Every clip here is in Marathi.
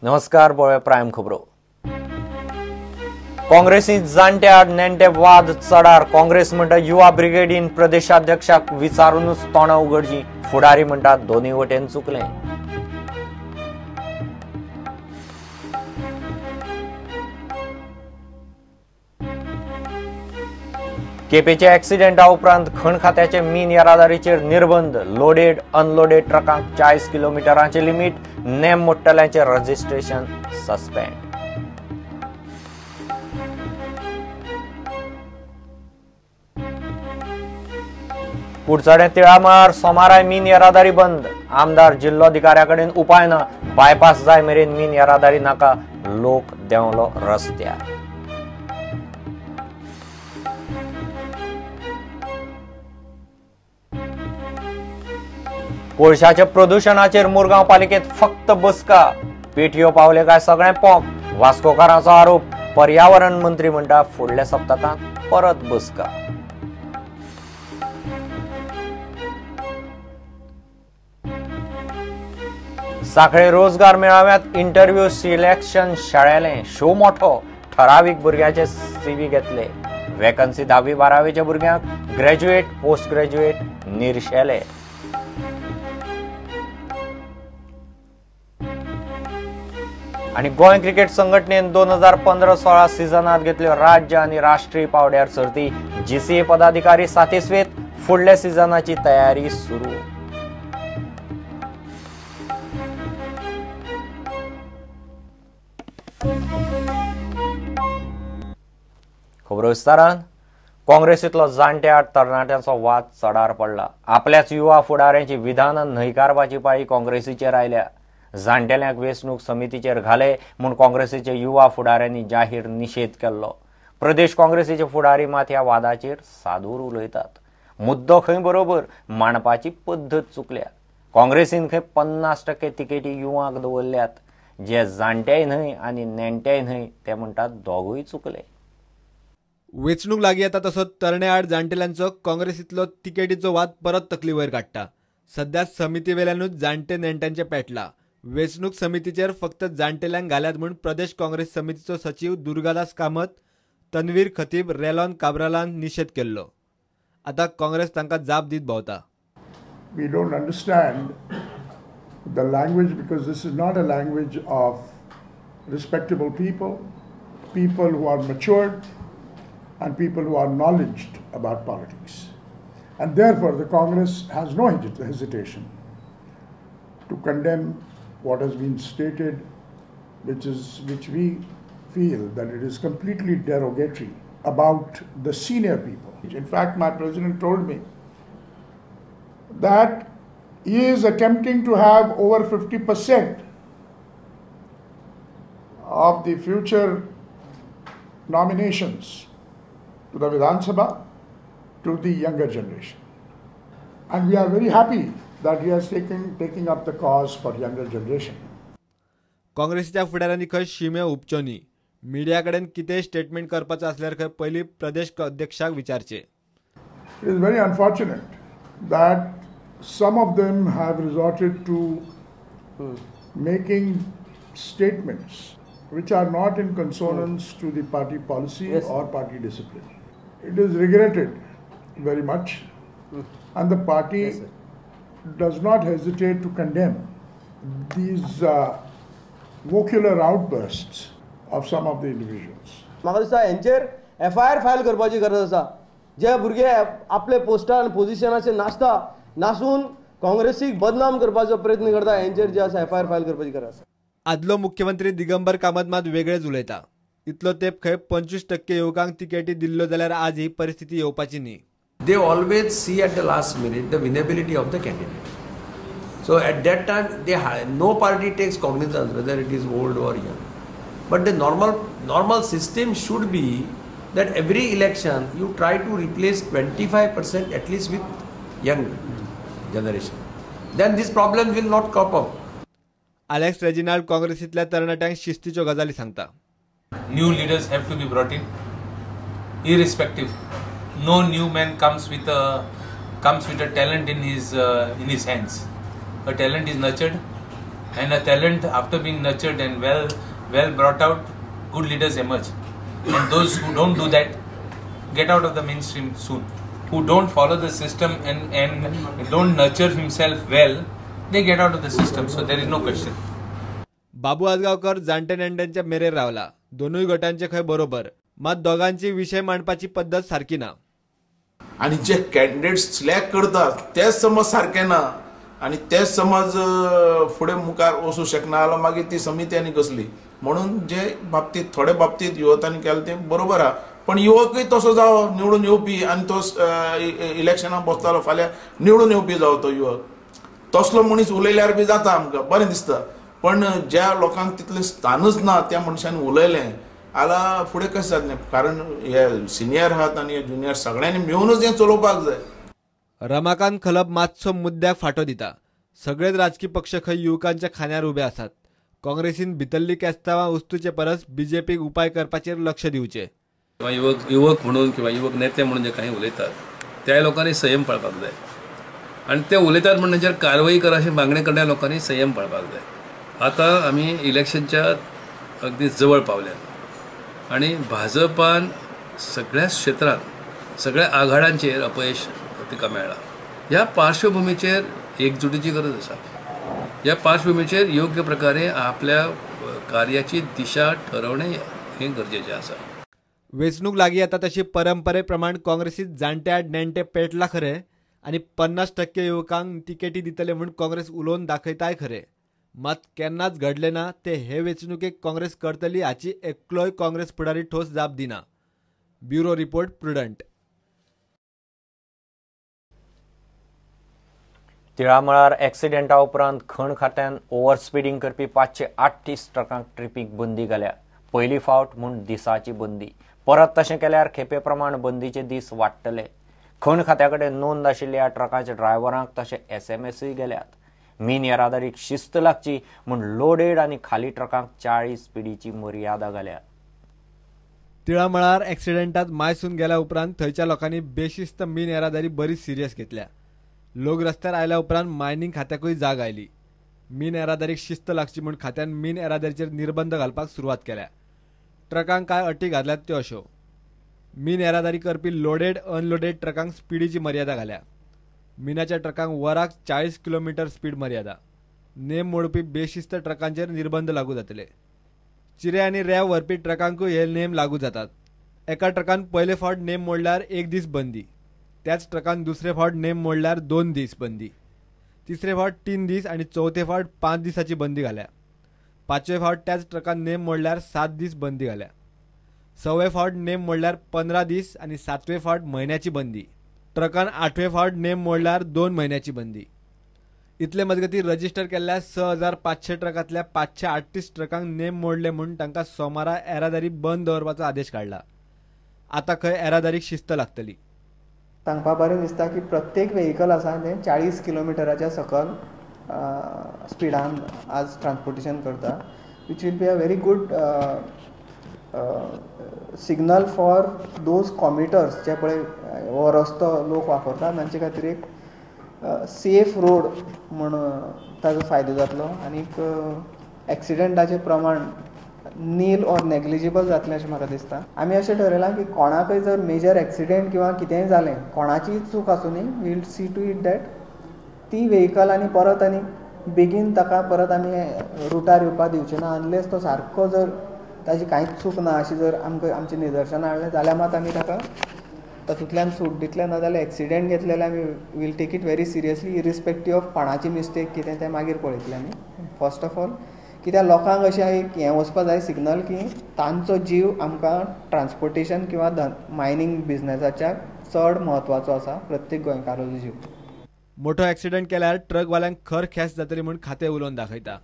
नमस्कार बोळे प्राइम खबरो काँग्रेसी जाणट्या नेणटे वाद चढार काँग्रेस म्हणटा युवा ब्रिगेडीन प्रदेशाध्यक्षाक विचारूनच तोंडां उगडची फुडारी म्हणटात दोन्ही वटेन चुकले केपेच्या ॲक्सिडेंटा उपरांत खण खात्याचे मीन येरादारीचेर निर्बंध लोडेड अनलोडेड ट्रकांक 40 किलोमीटरांचे लिमिट नेम मोडटल्यांचे रजिस्ट्रेशन सस्पेंड कुडचडे तिळामार सोमाराय मीन येरादारी बंद आमदार जिल्लोधिकाऱ्याकडेन उपाय ना बायपास जाय मेरेन मीन येरादारी नाका लोक देंवलो रस्त्यार कोळशाच्या प्रदूषणाचेर मुरगांव पालिकेत फक्त बसका पेटयो पावले काय सगळे पोंक वास्कोकारांचो आरोप पर्यावरण मंत्री म्हणटा फुडल्या सप्तकांत परत बसका साखळे रोजगार मेळाव्यात इंटरव्यू सिलेक्शन शाळेले शो मोठो ठराविक भुरग्याचे सीव्ही घेतले वॅकन्सी 10वी-12वीच्या भुरग्यांक ग्रॅज्युएट पोस्ट ग्रॅज्युएट निर्शेले आणि गोंय क्रिकेट संघटनेन 2015-16 सिजनात घेतल्यो राज्य आणि राष्ट्रीय पावड्यार सर्ती जीसीए पदाधिकारी सातिस्वेत फुडल्या सिजनाची तयारी सुरू खबर विस्तारान काँग्रेसीतलो जाणट्या तरणाट्यांचो वाद चडार पडला आपल्याच युवा फुडाऱ्यांची विधानां न्हयकारपाची पाळी काँग्रेसीचेर आयल्या जाणटेल्यांक वेंचणूक समितीचेर घाले म्हूण काँग्रेसीचे युवा फुडाऱ्यांनी जाहीर निषेध केल्लो प्रदेश काँग्रेसीचे फुडारी मात ह्या वादाचेर सादूर उलयतात मुद्दो खंय बरोबर मांडपाची पद्दत चुकल्या काँग्रेसीन खंय 50% तिकेटी युवांक दवरल्यात जे जाणटेय न्हय आनी नेणटेय न्हय ते म्हणटात दोगूय चुकले वेंचणूक लागीं येता तसो तरणे आड जाणटेल्यांचो काँग्रेसींतलो तिकेटीचो वाद परत तकली वयर काडटा सध्या समिती वेल्यानूच जाणटे नेणट्यांचे पेटला वेंचणूक समितीचेर फक्त जाणटेल्यांक घाल्यात म्हूण प्रदेश काँग्रेस समितीचो सचिव दुर्गादास कामत तन्वीर खतीब रेलॉन काब्रालान निषेध केल्लो आतां काँग्रेस तांकां जाप दीत भोंवता We don't understand the language because this is not a language of respectable people who are matured and people who are knowledgeable about politics. And therefore the Congress has no hesitation to condemn what has been stated, which we feel that it is completely derogatory about the senior people. In fact, my president told me that he is attempting to have over 50% of the future nominations to the Vidhan Sabha to the younger generation. And we are very happy that he has taking up the cause for younger generation. काँग्रेसीच्या फुडाऱ्यांनी खंय शिमे उपच्यो न्ही मिडिया कडेन कितेंय स्टेटमेंट करपाचो आसल्यार खंय पयलीं प्रदेश अध्यक्षाक विचारचें It is very unfortunate that some of them have resorted to making statements which are not in consonance to the party policy or party discipline. It is regretted very much and the party does not hesitate to condemn these vocular outbursts of some of the individuals. म्हाका दिसता हेंचेर FIR फायल करपाची गरज आसा जे भुरगे आपले पोस्टार पोजिशनाचेर नासून काँग्रेसीक बदनाम करपाचो प्रयत्न करता हेंचेर जे आसा FIR फायल करपाची गरज आसा आदलो मुख्यमंत्री दिगंबर कामत मात वेगळेच उलयता इतलो तेंप खंय 25% युवकांक तिकेटी दिल्ल्यो जाल्यार आज ही परिस्थिती येवपाची न्ही They always see at the last minute the winnability of the candidate. So at that time, no party takes cognizance whether it is old or young. But the normal system should be that every election you try to replace 25% at least with young generation. Then this problem will not crop up. Alex Reginald काँग्रेसींतल्या तरणाट्यांक शिस्तीच्यो गजाली सांगता. New leaders have to be brought in, irrespective. No new man comes with a talent in his hands. A talent is nurtured and a talent after being nurtured and well brought out, good leaders emerge. And those who don't do that get out of the mainstream soon. Who don't follow the system and don't nurture himself well, they get out of the system. So there is no question. बाबू आजगावकर जाणटे नेण्ट्यांच्या मेरेर रावला. दोनूय गटांचे खंय बरोबर, मात दोगांची विषय मांडपाची पद्धत सारकी ना. आणि जे कॅन्डिडेट सिलेक्ट करतात तेच समज सारखे ना आणि तेच समज फुडें मुखार वचूं शकना जाल्यार मागीर ती समिती आनी कसली. म्हणून जे बाबतीत थोडे बाबतीत युवकांनी केलें तें बरोबर आहा. पण युवकूय तसो जावो निवडून येवपी आनी तो इलेक्शनाक बसतालो फाल्यां निवडून येवपी जावो तो युवक. तसलो मनीस उलयल्यार बी जाता आमकां बरें दिसता. पण ज्या लोकांक तितलें स्थानच ना त्या मनशान उलयलें जाल्यार फुडें कशें जातलें. कारण हे सिनियर आहात आनी हे ज्युनियर सगळ्यांनी मेळूनच हें चलोवपाक जाय. रमाकांत खलप मातसो मुद्द्याक फाटो दिता. सगळेच राजकीय पक्ष खंय युवकांच्या खांद्यार उबे आसात. काँग्रेसीन भितरली केस्तांवां उस्तुचे परस बीजेपीक उपाय करपाचेर लक्ष दिवचें. युवक म्हणून किंवा युवक नेते म्हणून जे काही उलयतात त्या लोकांनी संयम पाळपाक जाय. आणि ते उलयतात म्हणून ताचेर कारवाई करा अशी मागणी करणाऱ्या लोकांनी संयम पाळपाक जाय. आता आमी इलेक्शनच्या अगदी जवळ पावल्यात आणि भाजपान सगळ्या क्षेत्रांत सगळ्या आघाड्यांचेर अपयश तिका मेळ्ळां. ह्या पार्श्वभूमीचेर एकजुटीची गरज आसा. ह्या पार्श्वभूमीचेर योग्य प्रकारे आपल्या कार्याची दिशा ठरवणे हे गरजेचें आसा. वेंचणूक लागीं येता तशी परंपरे प्रमाण काँग्रेसीत जाणटे आड नेण्टे पेटला खरे आनी 50% युवकांक तिकेटी दितले म्हूण काँग्रेस उलोवन दाखयताय खरे. मात केन्नाच घडलें ना ते हे वेंचणुकेक काँग्रेस करतली हाची एकलोय काँग्रेस फुडारी ठोस जाप दिना. Bureau report Prudent. तिळामळार एक्सिडेंटा उपरांत खण खात्यान ओव्हर स्पीडिंग करपी 538 ट्रकांक ट्रिपीक बंदी घाल्या. पयली फावट म्हूण दिसाची बंदी. परत तशें केल्यार खेपे प्रमाण बंदीचे दीस वाडटले. खण खात्या कडेन नोंद आशिल्ल्या ट्रकाच्या ड्रायव्हरांक तशे एसएमएसूय गेल्यात. मीन येरादारीक शिस्त लागची म्हूण लोडेड आनी खाली ट्रकांक 40 स्पीडीची मर्यादा घाल्या. तिळामळार एक्सिडेंटात मायसून गेल्या उपरांत थंयच्या लोकांनी बेशिस्त मीन येरादारी बरी सिरियस घेतल्या. लोक रस्त्यार आयल्या उपरांत मायनिंग खात्याकूय जाग आयली. मीन येरादारीक शिस्त लागची म्हूण खात्यान मीन येरादारीचेर निर्बंध घालपाक सुरवात केल्या. ट्रकांक कांय अटी घातल्यात त्यो अश्यो. मीन येरादारी करपी लोडेड अनलोडेड ट्रकांक स्पीडीची मर्यादा घाल्या. मिनाच्या ट्रकांक वराक 40 किलोमीटर स्पीड मर्यादा. नेम मोडपी बेशिस्त ट्रकांचेर निर्बंध लागू जातले. चिरे आनी रेंव व्हरपी ट्रकांकूय हे नेम लागू जातात. एका ट्रकान पयले फावट नेम मोडल्यार 1 दीस बंदी. त्याच ट्रकान दुसरे फावट नेम मोडल्यार 2 दीस बंदी. तिसरे फावट 3 दीस आनी चौथे फावट 5 दिसाची बंदी घाल्या. पांचवे फावट त्याच ट्रकान नेम मोडल्यार 7 दीस बंदी घाल्या. 6वे फावट नेम मोडल्यार 15 दीस आनी 7वे फावट म्हयन्याची बंदी. ट्रकान 8वे फावट नेम मोडल्यार 2 म्हयन्याची बंदी. इतले मजगती रजिस्टर केल्ल्या 6500 ट्रकांतल्या 538 ट्रकांक नेम मोडले म्हूण तांकां सोमारा येरादारी बंद दवरपाचो आदेश काडला. आतां खंय येरादारीक शिस्त लागतली. सांगपा बरें दिसता की प्रत्येक व्हेकल आसा तें 40 किलोमिटराच्या सकल स्पिडान आज ट्रान्सपोर्टेशन करता. Which will be a very good signal for those commuters जे पळय हो रस्तो लोक वापरतात तांचे खातीर एक सेफ रोड म्हूण ताजो फायदो जातलो. आनीक एक्सिडेंटाचें प्रमाण नील ऑर नेग्लिजिबल जातलें अशें म्हाका दिसता. आमी अशें ठरयलां की कोणाकय जर मेजर एक्सिडेंट किंवा कितेंय जालें कोणाचीय चूक आसूं न्ही will see to it that ती व्हेकल आनी परत आनी बेगीन ताका परत आमी रुटार येवपा दिवचे ना. अनलेस तो सारको जर ताजी कांयच चूक ना अशी जर आमकां आमचें निदर्शनां हाडलें जाल्यार मात आमी ताका तातूंतल्यान सूट दितले. ना जाल्यार एक्सिडेंट घेतले जाल्यार आमी will take it very seriously irrespective of कोणाची मिस्टेक कितें तें मागीर पळयतले आमी. फर्स्ट ऑफ ऑल कित्याक लोकांक अशें एक हें वचपा जाय सिग्नल की तांचो जीव आमकां ट्रान्सपोर्टेशन किंवा मायनींग बिजनेसाच्या चड म्हत्वाचो आसा प्रत्येक गोंयकाराचो जीव. मोठो एक्सिडेंट केल्यार ट्रकवाल्यांक खर खेस जातली म्हूण खातें उलोवन दाखयता.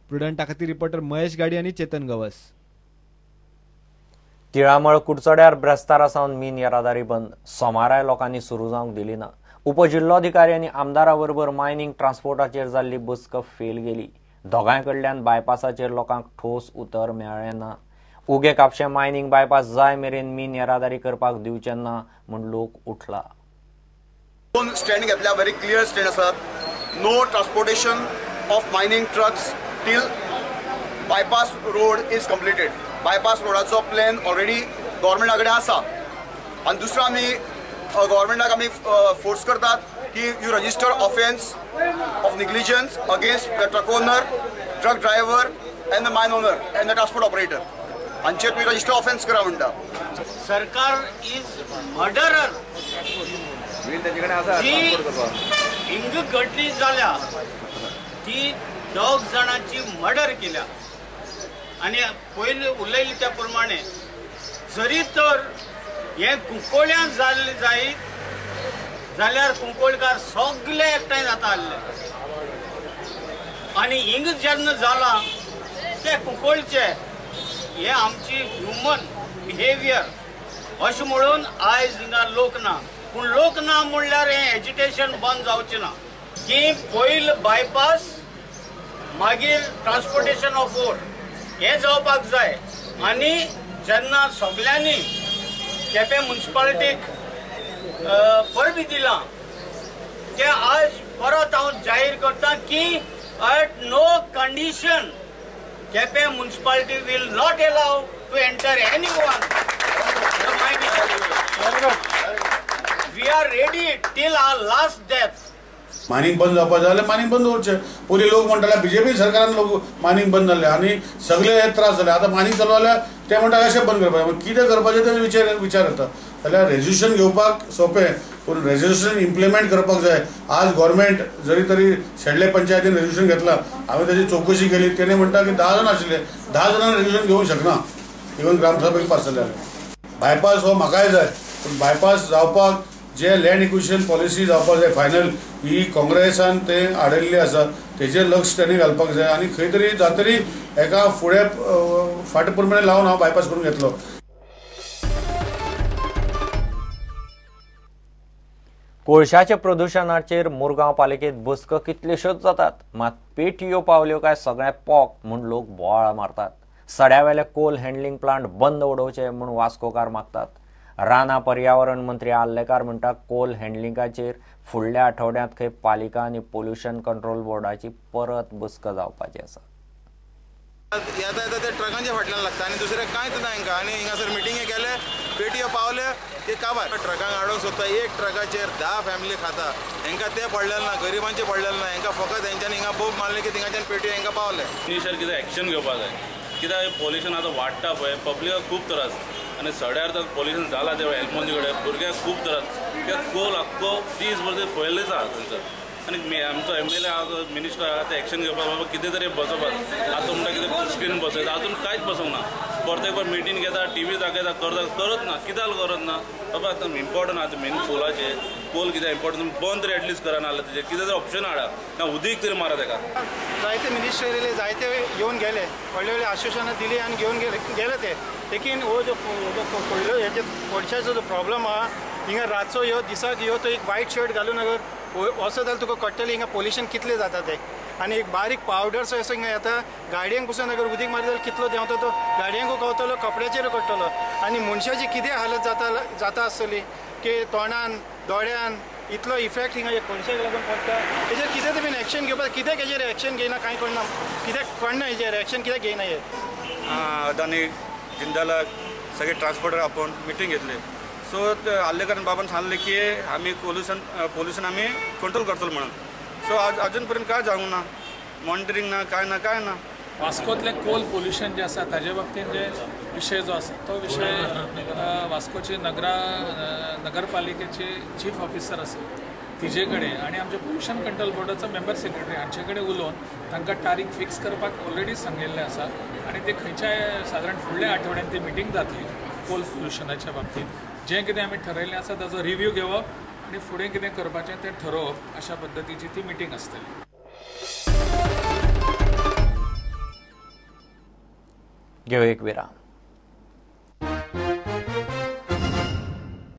प्रुडंटा खातीर रिपोर्टर महेश गाडी आनी चेतन गवस. तिळामळ कुडचड्यार ब्रेस्तारा सावन मीन येरादारी बंद. सोमाराय लोकांनी सुरू जावंक दिली ना. उपजिल्लोधिकारी आनी आमदारा बरोबर मायनींग ट्रान्सपोर्टाचेर जाल्ली बसक फेल गेली. दोगांय कडल्यान बायपासाचेर लोकांक ठोस उतर मेळ्ळें ना. उगे कापशें मायनींग बायपास जाय मेरेन मीन येरादारी करपाक दिवचे ना म्हूण लोक उठला. दोन स्टँड घेतल्या व्हेरी क्लियर स्टँड आसात. No transportation of mining trucks till bypass road is completed. Bypass roadaचो plan already government कडेन आसा. आणि दुसरो आमी government आमी force करतात की you register offence of negligence against the truck owner, truck driver and the mine owner and the transport operator. हांचेर तुम्ही register offence करा म्हणटा. सरकार इज मर्डरर. जी हिंग घडली जाल्या ती 2 जाणांची मर्डर केल्या आणि पयलीं उलयले त्या प्रमाणे जरी तर हे कुंकोळ्यां जाल्ले जायत जाल्यार कुंकोळकार सगळे एकठांय जाता आसले आनी हिंग जेन्ना जाला ते कुंकोळचे हे आमची ह्युमन बिहेवियर अशें म्हणून आयज हिंगा लोक ना. पूण लोक ना म्हणल्यार हें एजिटेशन बंद जावचें ना की पयल बायपास मागीर ट्रान्सपोर्टेशन ऑफ ओर हें जावपाक जाय. आनी जेन्ना सगळ्यांनी केपें म्युनिसिपालिटीक परबी दिलां ते आज परत हांव जाहीर करता की at no condition Quepem municipality will not allow to enter anyone. We are ready till our last death. Mining बंद जावपाक जाय जाल्यार मायनिंग बंद दवरचें. पयलीं लोक म्हणटाले बीजेपी सरकारान लोक मायनिंग बंद जाल्ले आनी सगळे हे त्रास जाले. आतां मायनिंग चालू जाल्यार ते म्हणटा कशें बंद करपाचें कितें करपाचें ते विचार येता. जाल्यार रेजोल्युशन घेवपाक सोंपें पूण रेजोल्युशन इम्प्लिमेंट करपाक जाय. आज गव्हर्मेंट जरी तरी शेडले पंचायतीन रेजोल्युशन घेतलां हांवें ताची चवकशी केली तेणे म्हणटा की 10 जाण आशिल्ले 10 जाणांनी रेजोल्युशन घेवंक शकना इवन ग्रामसभेक पास जाल्यार. बायपास हो म्हाकाय जाय पूण बायपास जावपाक जे लँड एक्विजिशन पॉलिसी जावपाक जाय फायनल ही काँग्रेसान ते हाडिल्ली आसा तेजेर लक्ष त्यांनी घालपाक जाय आनी खंय तरी जातरी एका फुडें फाट प्रमाणे लावन हांव बायपास करून घेतलो. कोळशाच्या प्रदूषणाचेर मुरगांव पालिकेत बसका कितल्योश्योच जातात मात पेटयो पावल्यो काय सगळे पोक म्हूण लोक बोवाळ मारतात. सड्यावेले कोल हँडलिंग प्लांट बंद उडोवचे म्हूण वास्कोकार मागतात. राना पर्यावरण मंत्री आल्लेकार म्हणटा कोल हँडलिंगाचेर फुडल्या आठवड्यांत खंय पालिका आनी पोल्युशन कंट्रोल बोर्डाची परत बसका जावपाची आसा. येता येता ते ट्रकांच्या फाटल्यान लागता आनी दुसरें कांयच ना हांकां. आनी हिंगासर मिटिंगे केले पेटयो पावले ते काबार ट्रकांक हाडूंक सोदता. एक ट्रकाचेर 10 फॅमिली खाता. हांकां ते पडलेले ना गरिबांचे पडलेले ना. हांकां फकत हेंच्यांनी हिंगा बोब मारले की थिंगाच्यान पेटयो हांकां पावले. इनिशियल कितें एक्शन घेवपाक जाय कित्याक पोल्युशन आतां वाडटा पळय पब्लिकाक खूब त्रास आनी सड्यार तर पोल्युशन जाला ते हेल्मोंदी कडेन भुरग्यांक खूब त्रास. कित्याक कोल आख्खो दीसभर फयल्लेच आहा थंयसर आनी आमचो MLA मिनिस्टर आहा ते एक्शन घेवपाक बाबा कितें तरी बसोवपाक. आतां म्हणटा कितें स्क्रीन बसयता अजून कांयच बसोवंक ना. परतेक बार मिटींग घेता TV दाखयता करत ना कित्याक करत ना बाबा. आतां इम्पॉर्टंट आहा मेन कोलाचे कोल कितें इम्पॉर्टंट बंद तरी एटलीस्ट करा नाल्यार तेजेर कितें तरी ऑप्शन हाडा ना उदीक तरी मारा ताका. जायते मिनिस्टर येयले जायते येवन गेले व्हडले व्हडले आश्वासनां दिली आनी घेवन गेले ते. लेकीन हो जो पयलो हेजे कोळशाचो जो प्रॉब्लम आहा हिंगा रातचो यो दिसाक यो तो एक वायट शर्ट घालून अगर वचत जाल्यार तुका कळटलें हिंगा पोल्युशन कितलें जाता तें. आनी एक बारीक पावडरसो असो हिंगा येता गाडयांक पसून अगर उदीक मारी जाल्यार कितलो देंवता तो गाडयांकूय कवतलो कपड्याचेर कळटलो. आनी मनशाची कितें हालत जाता आसतली की तोंडान दोळ्यान इतलो इफेक्ट हिंगा कोळशाक लागून पडटा. हेजेर कितें तरी एक्शन घेवपाक कित्याक हेजेर एक्शन घेयना कांय कळना. कित्याक कळना हेजेर एक्शन कित्याक घेयना हे. अदानी जिंदालाक सगळे ट्रान्सपोर्टर आपण मिटींग घेतली. सो आल्लेकर बाबान सांगले की आम्ही पोल्युशन आम्ही कंट्रोल करतलो म्हणून. सो अजून पर्यंत काय जावंक ना मॉनिटरींग ना काय ना. वास्कोतले कोल पोल्युशन जे आसा ताजे बाबतींत जे विशय जो आसा तो विशय वास्कोची नगरपालिकेचे चीफ ऑफिसर आसा तिजे कडेन आनी आमच्या पोल्युशन कंट्रोल बोर्डाचो मेंबर सेक्रेटरी हांचे कडेन उलोवन तांकां तारीख फिक्स करपाक ऑलरेडी सांगिल्लें आसा आनी ते खंयच्याय सादारण फुडल्या आठवड्यान ती मिटींग जातली कोल पोल्युशनाच्या बाबतींत. जें कितें आमी ठरयल्लें आसा ताचो रिव्यू घेवप आनी फुडें कितें करपाचें तें ठरोवप अशा पद्दतीची ती मिटींग आसतली. घेऊ एक विराम.